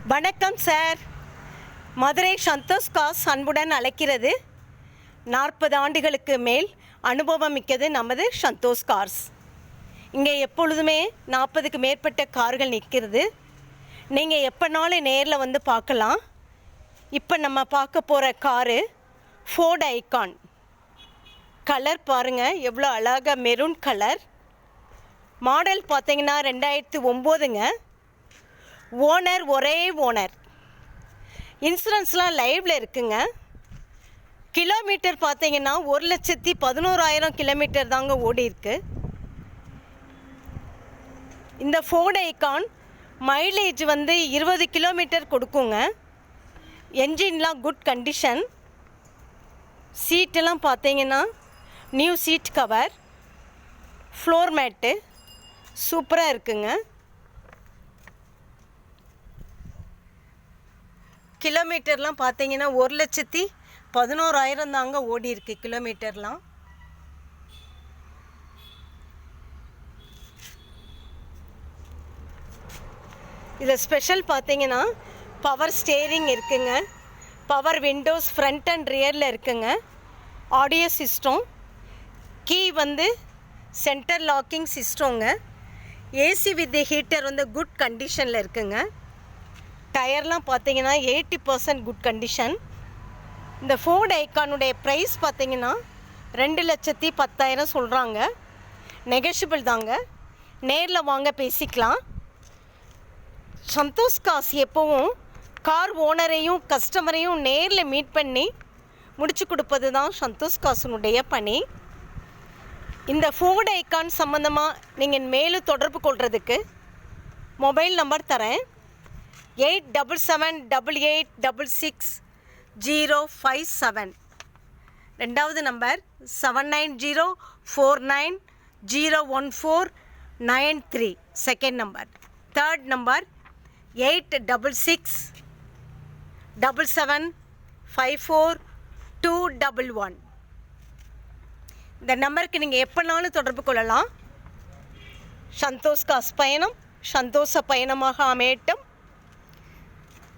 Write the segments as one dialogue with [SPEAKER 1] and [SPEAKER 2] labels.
[SPEAKER 1] வணக்கம் sir. Madurai Santhosh cars அன்புடன் அழைக்கிறது. 40 ஆண்டுகளுக்கு மேல் அனுபவம் மிக்கது நமது சந்தோஷ் கார்ஸ். இங்கே எப்பொழுதுமே 40க்கு மேற்பட்ட கார்கள் நிற்கிறது. நீங்கள் எப்போனாலும் நேரில் வந்து பார்க்கலாம். இப்போ நம்ம பார்க்க போகிற காரு ஃபோர்டு ஐகான். கலர் பாருங்கள் எவ்வளோ அழகாக மெரூன் கலர். மாடல் பார்த்தீங்கன்னா 2009ங்க. ஓனர் ஒரே ஓனர். இன்சூரன்ஸ்லாம் லைவில் இருக்குங்க. கிலோமீட்டர் பார்த்தீங்கன்னா 1,11,000 கிலோமீட்டர் தாங்க ஓடி இருக்கு. இந்த ஃபோர்டு ஐகான் மைலேஜ் 20 கிலோமீட்டர் கொடுக்குங்க. என்ஜின்லாம் குட் கண்டிஷன். சீட்டெல்லாம் பார்த்தீங்கன்னா new seat cover, floor mat சூப்பராக இருக்குங்க. கிலோமீட்டர்லாம் பார்த்தீங்கன்னா 1,11,000 தாங்க ஓடி இருக்கு கிலோமீட்டர்லாம். இதில் ஸ்பெஷல் பார்த்தீங்கன்னா பவர் ஸ்டேரிங் இருக்குங்க. பவர் விண்டோஸ் ஃப்ரண்ட் அண்ட் ரியரில் இருக்குங்க. Audio system, key centre locking சிஸ்டங்க. ஏசி வித் ஹீட்டர் குட் கண்டிஷனில் இருக்குங்க. டயர்லாம் பார்த்தீங்கன்னா 80% குட் கண்டிஷன். இந்த ஃபோர்டு ஐகானுடைய ப்ரைஸ் பார்த்தீங்கன்னா 2,10,000 சொல்கிறாங்க. நெகஷியபிள் தாங்க. நேரில் வாங்க பேசிக்கலாம். சந்தோஷ் கார்ஸ் எப்போவும் கார் ஓனரையும் கஸ்டமரையும் நேரில் மீட் பண்ணி முடிச்சு கொடுப்பது தான் சந்தோஷ் கார்ஸினுடைய பணி. இந்த ஃபோர்டு ஐகான் சம்மந்தமாக நீங்கள் மேலும் தொடர்பு கொள்கிறதுக்கு மொபைல் நம்பர் தரேன். 8778866057. ரெண்டாவது number 7904901493. Second number. Third number 8667754211. இந்த நம்பருக்கு நீங்கள் எப்போனாலும் தொடர்பு கொள்ளலாம். சந்தோஷ் கார்ஸ் பயணம் சந்தோஷ பயணமாக அமையட்டும்.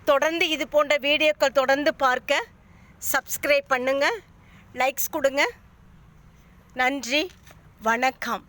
[SPEAKER 1] தொடர்ந்து இது போன்ற வீடியோக்கள் தொடர்ந்து பார்க்க சப்ஸ்கிரைப் பண்ணுங்கள், லைக்ஸ் கொடுங்க. நன்றி, வணக்கம்.